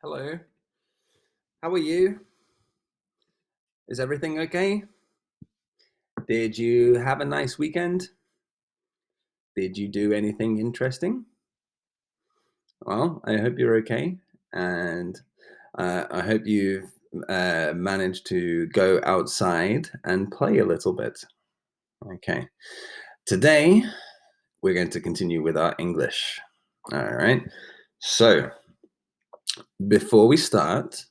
Hello. How are you? Is everything okay? Did you have a nice weekend? Did you do anything interesting? Well, I hope you're okay, and I hope you've managed to go outside and play a little bit. Okay. Today, we're going to continue with our English. All right. So, before we start,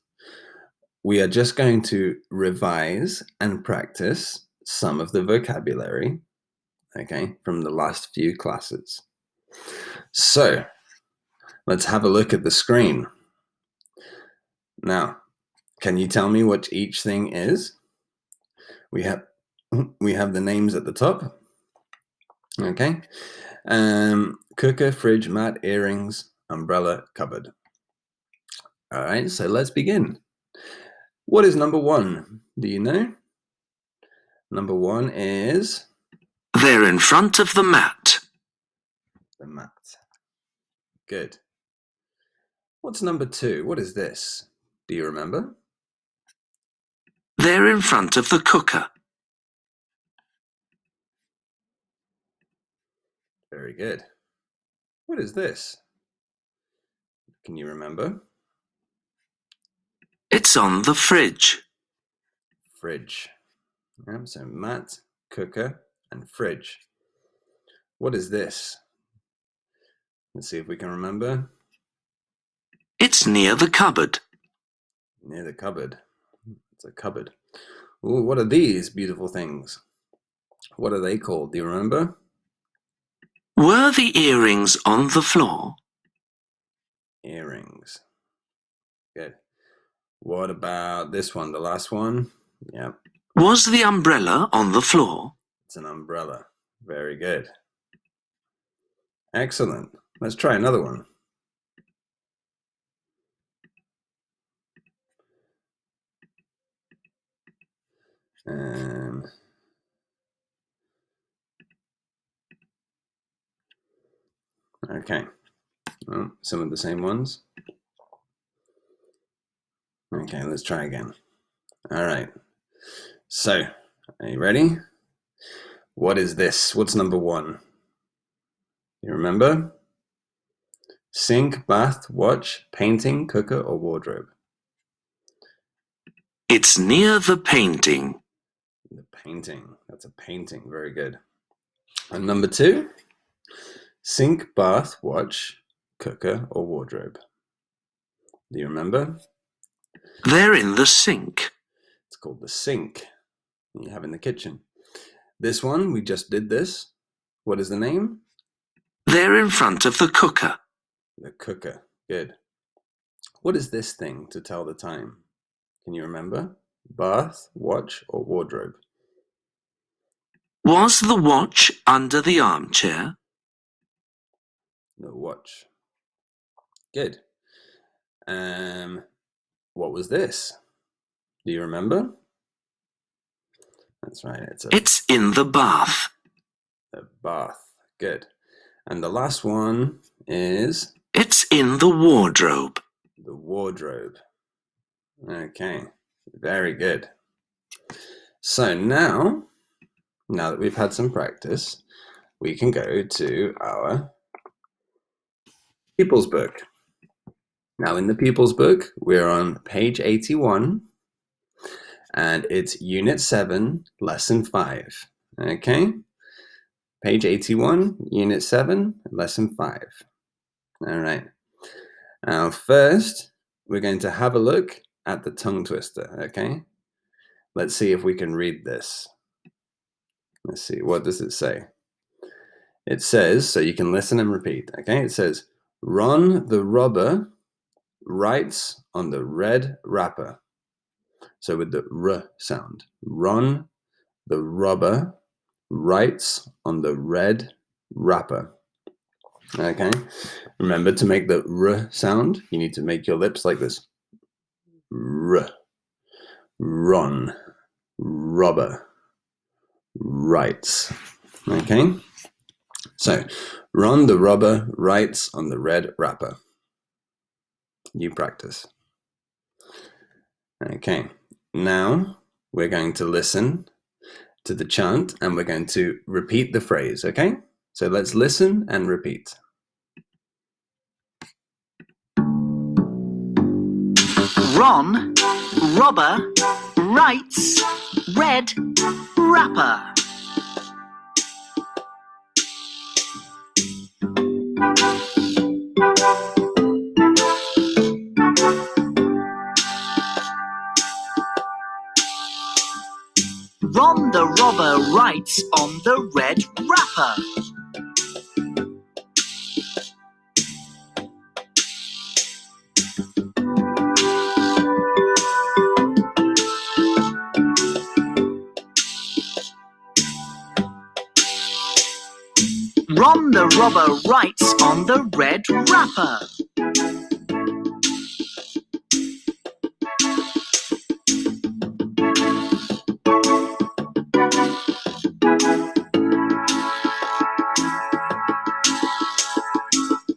we are just going to revise and practice some of the vocabulary, okay, from the last few classes. So, let's have a look at the screen. Now, can you tell me what each thing is? We have the names at the top. Okay. Cooker, fridge, mat, earrings, umbrella, cupboard. All right, so let's begin. What is number one? Do you know? Number one is they're in front of the mat. The mat. Good. What's number two? What is this? Do you remember? They're in front of the cooker. Very good. What is this? Can you remember? It's on the fridge. Fridge. So mat, cooker, and fridge. What is this? Let's see if we can remember. It's near the cupboard. Near the cupboard. It's a cupboard. Ooh, what are these beautiful things? What are they called? Do you remember? Were the earrings on the floor? Earrings. Good. What about this one, the last one? Yeah. Was the umbrella on the floor? It's an umbrella. Very good. Excellent. Let's try another one. Okay. Well, some of the same ones. Okay, let's try again. All right. So, are you ready? What is this? What's number one? You remember? Sink, bath, watch, painting, cooker, or wardrobe? It's near the painting. The painting. That's a painting. Very good. And number two? Sink, bath, watch, cooker, or wardrobe? Do you remember? They're in the sink. It's called the sink. You have in the kitchen. This one, we just did this. What is the name? They're in front of the cooker. The cooker. Good. What is this thing to tell the time? Can you remember? Bath, watch, or wardrobe? Was the watch under the armchair? The watch. Good. What was this? Do you remember? That's right. It's in the bath. The bath. Good. And the last one is? It's in the wardrobe. The wardrobe. Okay. Very good. So now that we've had some practice, we can go to our Pupils Book. Now in the Pupils Book, we're on page 81, and it's Unit 7, Lesson 5. Okay? Page 81, Unit 7, Lesson 5. All right. Now first, we're going to have a look at the tongue twister, okay? Let's see if we can read this. Let's see, what does it say? It says, so you can listen and repeat, okay? It says, Ron the robber writes on the red wrapper. So with the R sound. Ron the robber writes on the red wrapper. Okay? Remember, to make the R sound, you need to make your lips like this. R. Ron. Robber. Writes. Okay? So, Ron the robber writes on the red wrapper. You practice. Okay, now we're going to listen to the chant and we're going to repeat the phrase, okay? So let's listen and repeat. Ron, robber, writes, red, wrapper. Ron the robber writes on the red wrapper. Ron the robber writes on the red wrapper.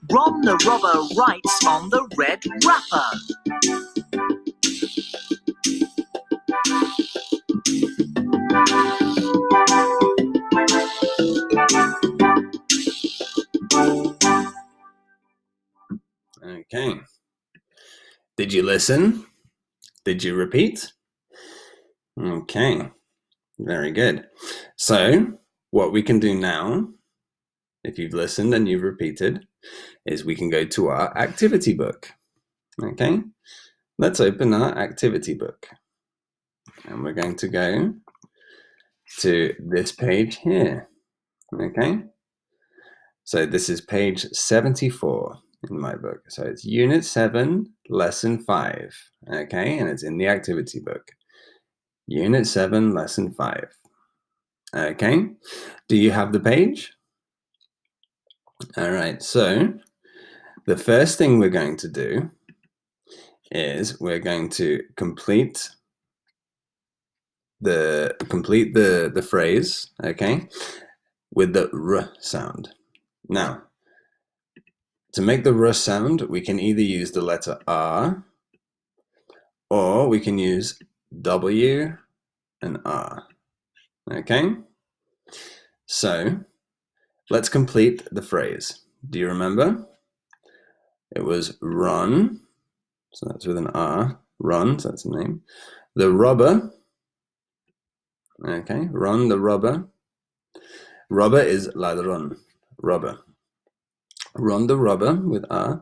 Ron the robber writes on the red wrapper. Okay. Did you listen? Did you repeat? Okay, very good. So what we can do now, if you've listened and you've repeated, is we can go to our activity book. Okay, let's open our activity book. And we're going to go to this page here. Okay, so this is page 74 in my book. So it's Unit 7, Lesson 5. Okay, and it's in the activity book. Unit 7, Lesson 5. Okay, do you have the page? All right, so the first thing we're going to do is we're going to complete the phrase, okay, with the r sound. Now, to make the r sound, we can either use the letter R or we can use W and R. Okay? So, let's complete the phrase. Do you remember? It was run, so that's with an R. Run, so that's the name. The robber, okay, run the robber. Robber is ladron, robber. Run the robber with R.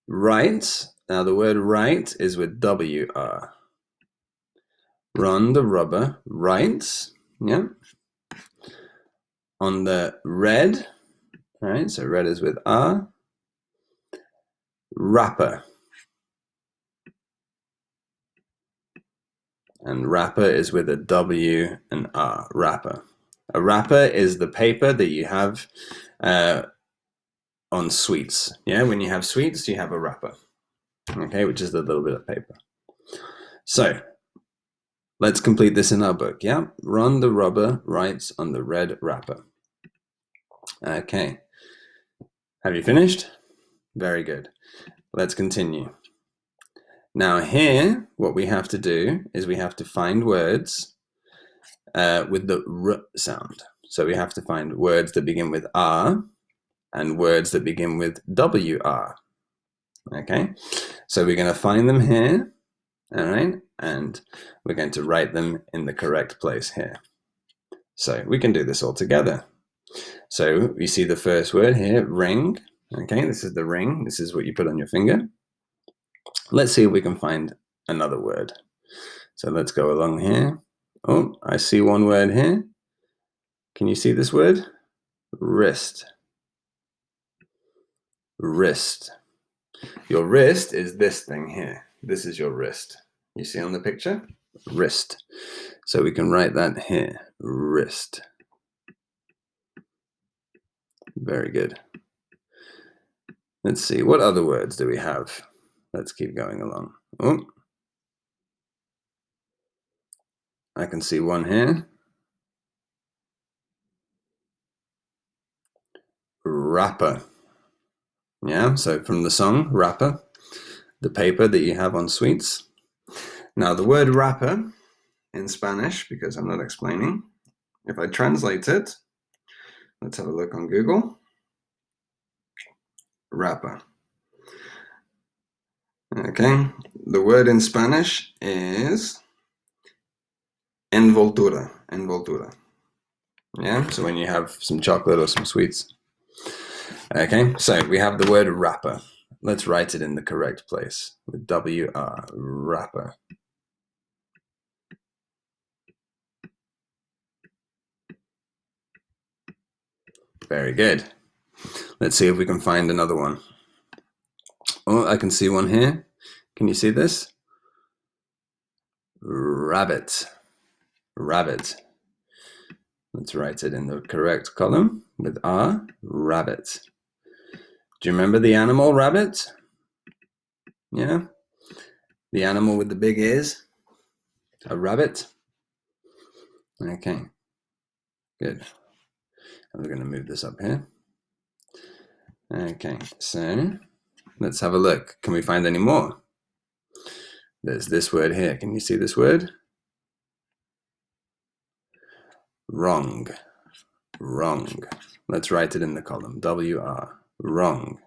Right, now the word right is with W-R. Run the robber, writes, yeah. On the red, right, so red is with R. Wrapper. And wrapper is with a W and R, wrapper. A wrapper is the paper that you have on sweets. Yeah, when you have sweets, you have a wrapper, okay, which is a little bit of paper. So, let's complete this in our book, yeah? Ron the robber writes on the red wrapper. Okay. Have you finished? Very good. Let's continue. Now here, what we have to do is we have to find words with the r sound. So we have to find words that begin with R and words that begin with WR. Okay, so we're going to find them here, all right, and we're going to write them in the correct place here. So we can do this all together. So we see the first word here, ring. Okay, this is the ring. This is what you put on your finger. Let's see if we can find another word. So let's go along here. Oh, I see one word here. Can you see this word? Wrist. Wrist. Your wrist is this thing here. This is your wrist. You see on the picture? Wrist. So we can write that here. Wrist. Very good. Let's see. What other words do we have? Let's keep going along. Oh, I can see one here. Wrapper. Yeah, so from the song, wrapper, the paper that you have on sweets. Now, the word wrapper in Spanish, because I'm not explaining, if I translate it, let's have a look on Google. Wrapper. Okay, the word in Spanish is envoltura. Envoltura. Yeah, so when you have some chocolate or some sweets. Okay, so we have the word wrapper. Let's write it in the correct place with W-R, wrapper. Very good. Let's see if we can find another one. Oh, I can see one here. Can you see this? Rabbit. Rabbit. Let's write it in the correct column with R, rabbit. Do you remember the animal rabbit? Yeah? The animal with the big ears? A rabbit? Okay, good. And we're going to move this up here. Okay, so let's have a look. Can we find any more? There's this word here. Can you see this word? Wrong. Wrong. Let's write it in the column. W-R. Wrong.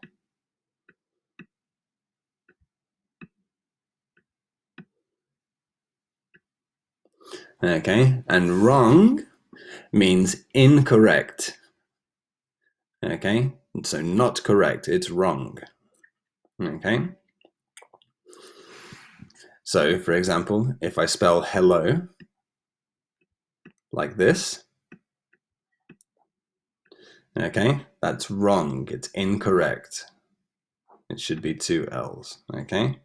Okay, and wrong means incorrect. Okay, so not correct, it's wrong. Okay, so for example, if I spell hello like this, okay, that's wrong, it's incorrect. It should be two L's, okay?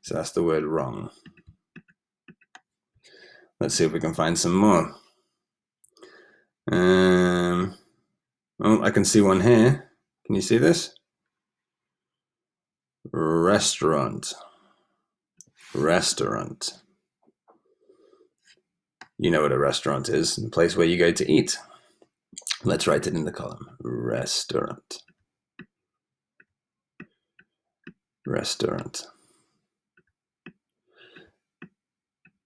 So that's the word wrong. Let's see if we can find some more. Oh, I can see one here. Can you see this? Restaurant. Restaurant. You know what a restaurant is, a place where you go to eat. Let's write it in the column. Restaurant. Restaurant.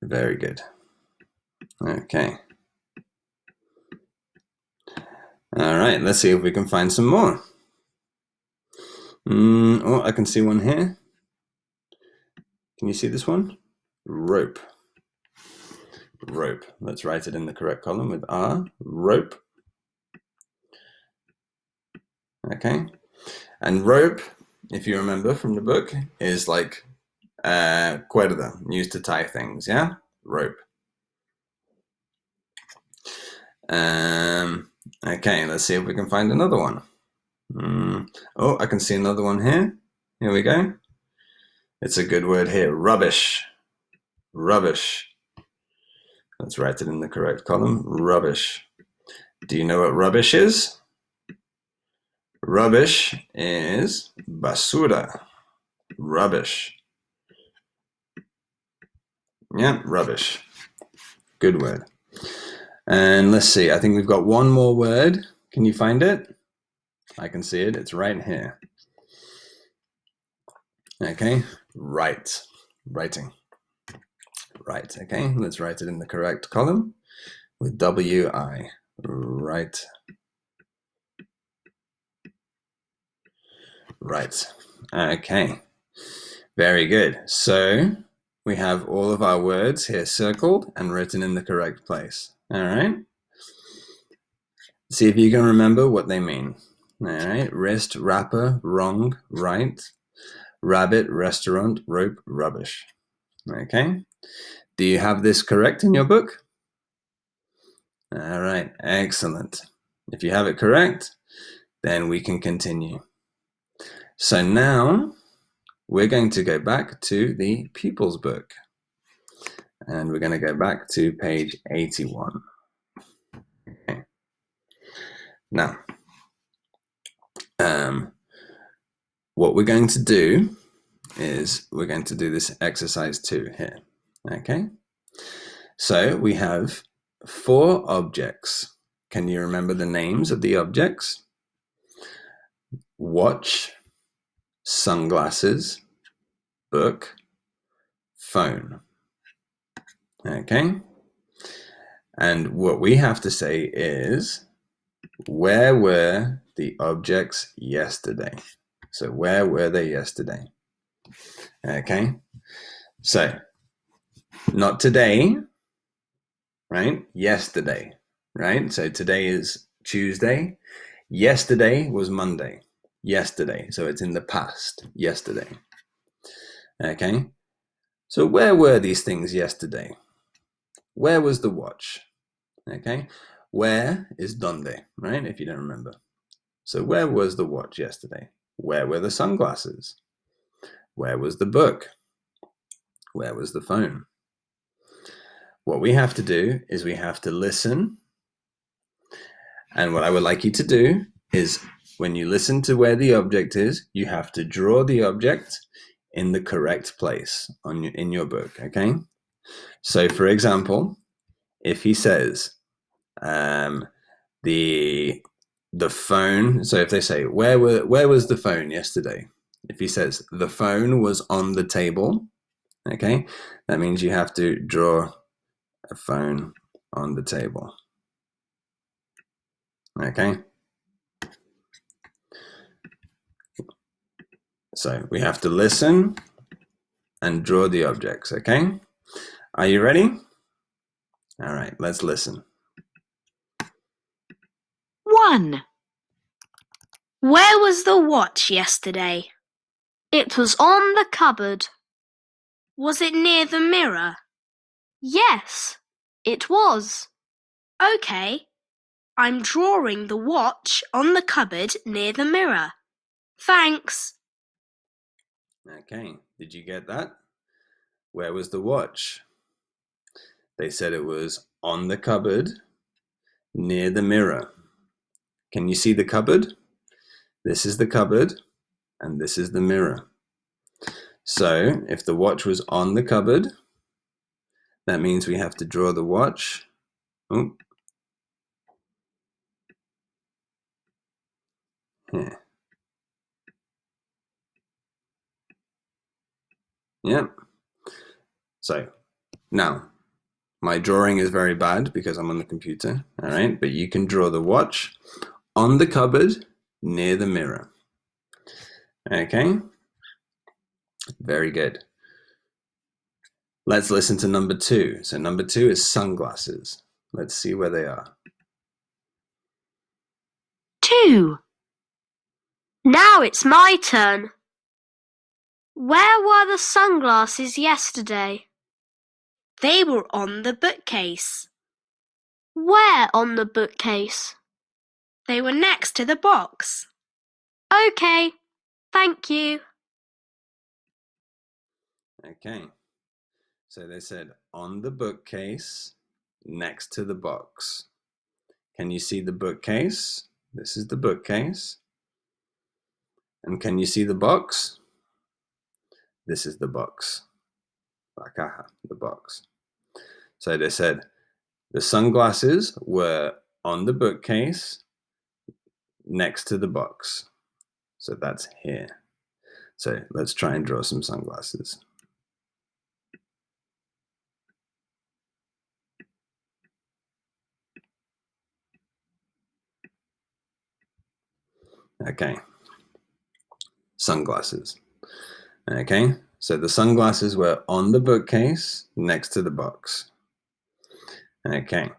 Very good. Okay. All right, let's see if we can find some more. Oh, I can see one here. Can you see this one? Rope. Rope. Let's write it in the correct column with R. Rope. Okay. And rope, if you remember from the book, is like cuerda, used to tie things, yeah? Rope. Okay, let's see if we can find another one. Oh, I can see another one here. Here we go. It's a good word here. Rubbish. Rubbish. Let's write it in the correct column. Rubbish. Do you know what rubbish is? Rubbish is basura. Rubbish. Yeah, rubbish. Good word. And let's see, I think we've got one more word. Can you find it? I can see it. It's right here. Okay, write. Writing. Right, okay, let's write it in the correct column with W-I. Right. Right. Okay. Very good. So we have all of our words here circled and written in the correct place. All right. See if you can remember what they mean. All right. Wrist, wrapper, wrong, right. Rabbit, restaurant, rope, rubbish. Okay. Do you have this correct in your book? All right. Excellent. If you have it correct, then we can continue. So now we're going to go back to the Pupils Book. And we're going to go back to page 81. Okay. Now, what we're going to do is we're going to do this exercise 2 here. Okay. So we have 4 objects. Can you remember the names of the objects? Watch, sunglasses, book, phone. Okay? And what we have to say is, where were the objects yesterday? So where were they yesterday? Okay? So, not today, right? Yesterday, right? So today is Tuesday. Yesterday was Monday. Yesterday. So it's in the past. Yesterday. Okay? So where were these things yesterday? Where was the watch? Okay? Where is donde, right? If you don't remember. So where was the watch yesterday? Where were the sunglasses? Where was the book? Where was the phone? What we have to do is we have to listen. And what I would like you to do is when you listen to where the object is, you have to draw the object in the correct place in your book, okay? So for example, if he says the phone, so if they say where was the phone yesterday? If he says the phone was on the table, okay, that means you have to draw a phone on the table. Okay, so we have to listen and draw the objects. Okay, are you ready? All right, let's listen. 1. Where was the watch yesterday? It was on the cupboard. Was it near the mirror? Yes, it was. Okay, I'm drawing the watch on the cupboard near the mirror. Thanks. Okay, did you get that? Where was the watch? They said it was on the cupboard near the mirror. Can you see the cupboard? This is the cupboard and this is the mirror. So if the watch was on the cupboard, that means we have to draw the watch. Oh, here. Yep. So now my drawing is very bad because I'm on the computer, all right? But you can draw the watch on the cupboard near the mirror. Okay? Very good. Let's listen to number 2. So number 2 is sunglasses. Let's see where they are. 2. Now it's my turn. Where were the sunglasses yesterday? They were on the bookcase. Where on the bookcase? They were next to the box. Okay, thank you. Okay. So they said on the bookcase next to the box. Can you see the bookcase? This is the bookcase. And can you see the box? This is the box. La caja, the box. So they said the sunglasses were on the bookcase next to the box. So that's here. So let's try and draw some sunglasses. Okay. Sunglasses. Okay. So the sunglasses were on the bookcase next to the box. Okay.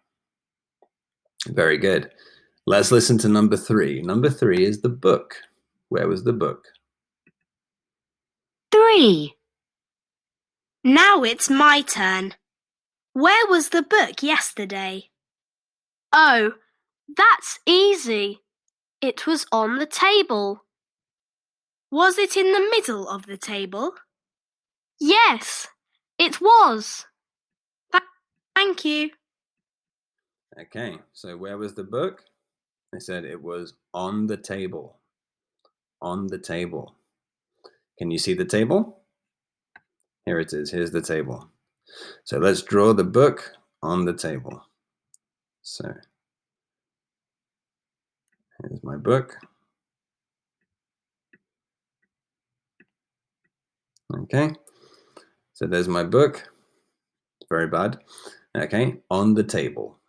Very good. Let's listen to number 3. Number 3 is the book. Where was the book? 3. Now it's my turn. Where was the book yesterday? Oh, that's easy. It was on the table. Was it in the middle of the table? Yes, it was. Thank you. Okay, so where was the book? They said it was on the table. On the table. Can you see the table? Here it is. Here's the table. So let's draw the book on the table. So here's my book. Okay, so there's my book. very bad. Okay, on the table.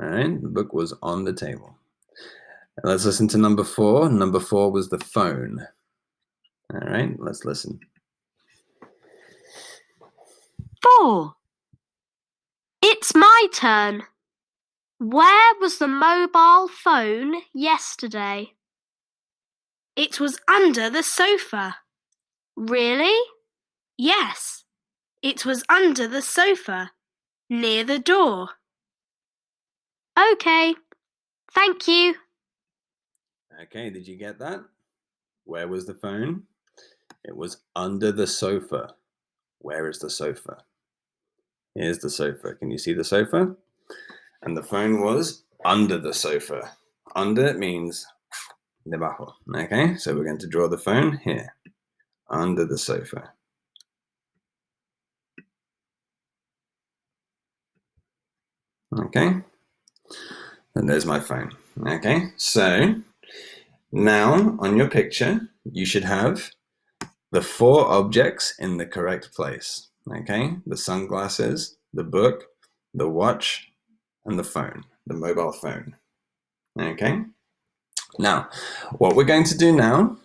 All right, the book was on the table. Let's listen to number 4. Number 4 was the phone. All right, let's listen. 4. It's my turn. Where was the mobile phone yesterday? It was under the sofa. Really? Yes, it was under the sofa, near the door. Okay, thank you. Okay, did you get that? Where was the phone? It was under the sofa. Where is the sofa? Here's the sofa. Can you see the sofa? And the phone was under the sofa. Under means debajo. Okay, so we're going to draw the phone here, under the sofa. Okay, and there's my phone. Okay, so now on your picture, you should have the 4 objects in the correct place. Okay, the sunglasses, the book, the watch, and the phone, the mobile phone. Okay, now what we're going to do now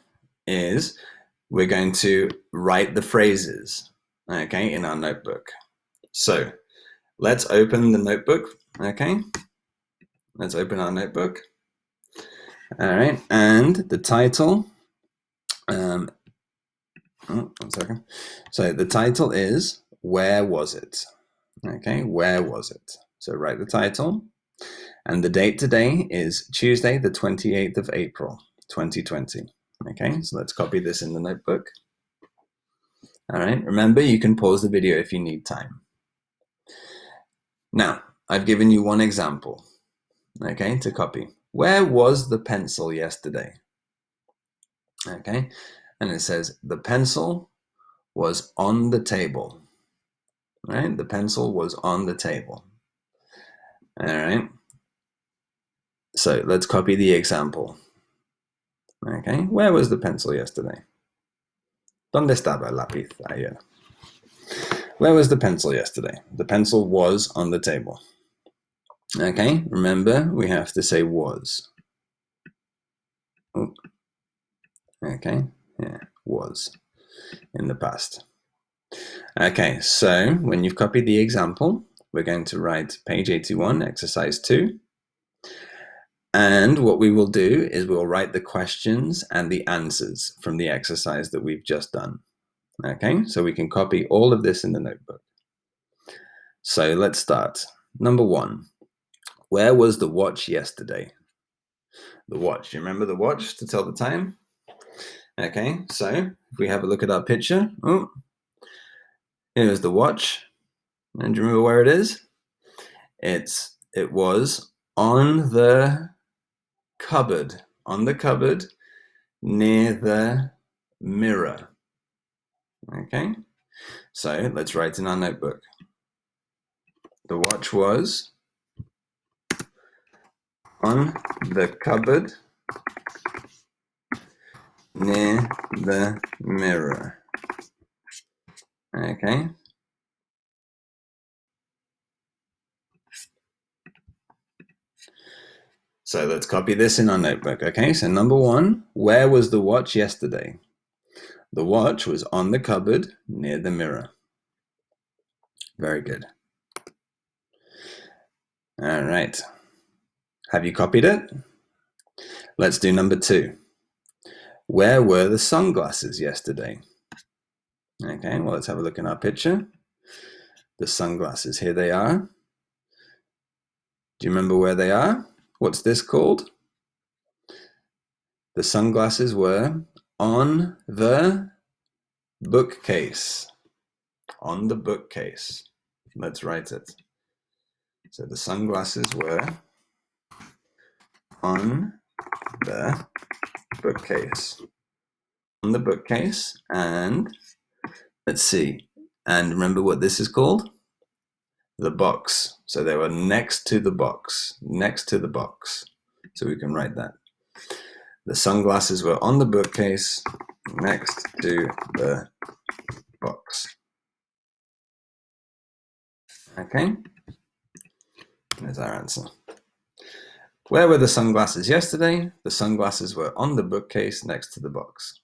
is we're going to write the phrases, okay, in our notebook. So let's open the notebook, okay? Let's open our notebook. All right, and the title, one second. So the title is, Where Was It? Okay, where was it? So write the title. And the date today is Tuesday, the 28th of April, 2020. Okay, so let's copy this in the notebook. All right, remember, you can pause the video if you need time. Now, I've given you one example, okay, to copy. Where was the pencil yesterday? Okay, and it says the pencil was on the table, right? The pencil was on the table. All right, so let's copy the example. Okay, where was the pencil yesterday? ¿Dónde estaba el lápiz ayer? Where was the pencil yesterday? The pencil was on the table. Okay, remember, we have to say was. Oh. Okay, yeah, was in the past. Okay, so when you've copied the example, we're going to write page 81, exercise 2. And what we will do is we'll write the questions and the answers from the exercise that we've just done. Okay, so we can copy all of this in the notebook. So let's start. Number 1, where was the watch yesterday? The watch, you remember the watch to tell the time? Okay, so if we have a look at our picture, oh, here's the watch. And do you remember where it is? It was on the cupboard, near the mirror. Okay, so let's write in our notebook. The watch was on the cupboard near the mirror. Okay. So let's copy this in our notebook. Okay, so number 1, where was the watch yesterday? The watch was on the cupboard near the mirror. Very good. All right. Have you copied it? Let's do number 2. Where were the sunglasses yesterday? Okay, well, let's have a look in our picture. The sunglasses, here they are. Do you remember where they are? What's this called? The sunglasses were on the bookcase. On the bookcase. Let's write it. So the sunglasses were on the bookcase. On the bookcase, and let's see. And remember what this is called? The box. So they were next to the box. Next to the box. So we can write that. The sunglasses were on the bookcase next to the box. Okay, there's our answer. Where were the sunglasses yesterday? The sunglasses were on the bookcase next to the box.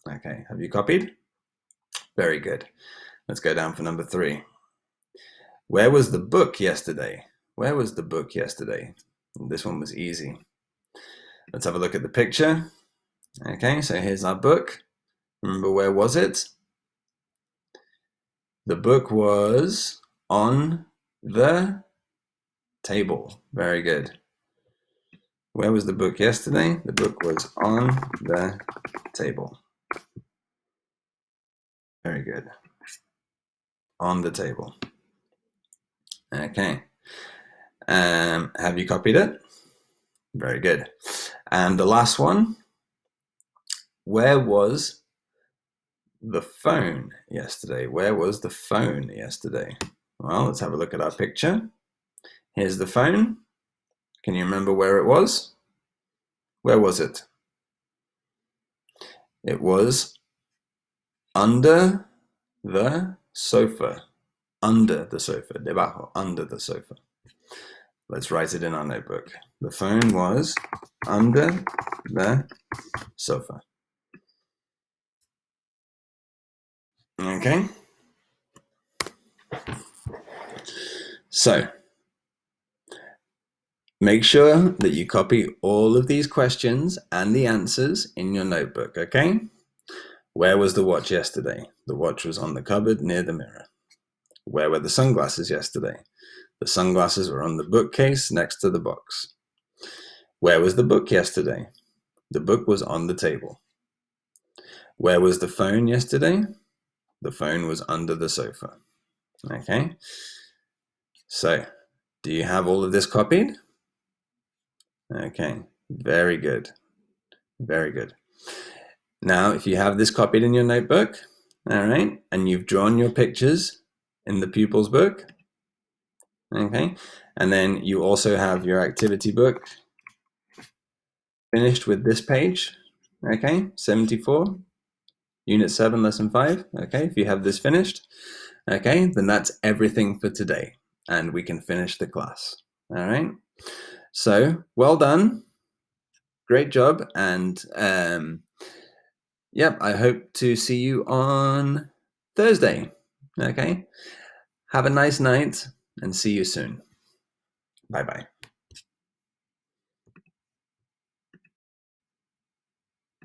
Okay, have you copied? Very good. Let's go down for number 3. Where was the book yesterday? Where was the book yesterday? This one was easy. Let's have a look at the picture. Okay, so here's our book. Remember, where was it? The book was on the table. Very good. Where was the book yesterday? The book was on the table. Very good. On the table. Okay. Have you copied it? Very good. And the last one. Where was the phone yesterday? Where was the phone yesterday? Well, let's have a look at our picture. Here's the phone. Can you remember where it was? Where was it? It was under the sofa. Under the sofa. Debajo. Under the sofa. Let's write it in our notebook. The phone was under the sofa. Okay. So, make sure that you copy all of these questions and the answers in your notebook, okay? Where was the watch yesterday? The watch was on the cupboard near the mirror. Where were the sunglasses yesterday? The sunglasses were on the bookcase next to the box. Where was the book yesterday? The book was on the table. Where was the phone yesterday? The phone was under the sofa. Okay? So, do you have all of this copied? Okay, very good. Very good. Now, if you have this copied in your notebook, all right, and you've drawn your pictures in the Pupils book, okay, and then you also have your activity book finished with this page, okay, 74, Unit 7, Lesson 5, okay, if you have this finished, okay, then that's everything for today, and we can finish the class, all right? So, well done, great job, and yep, I hope to see you on Thursday, okay? Have a nice night, and see you soon. Bye-bye.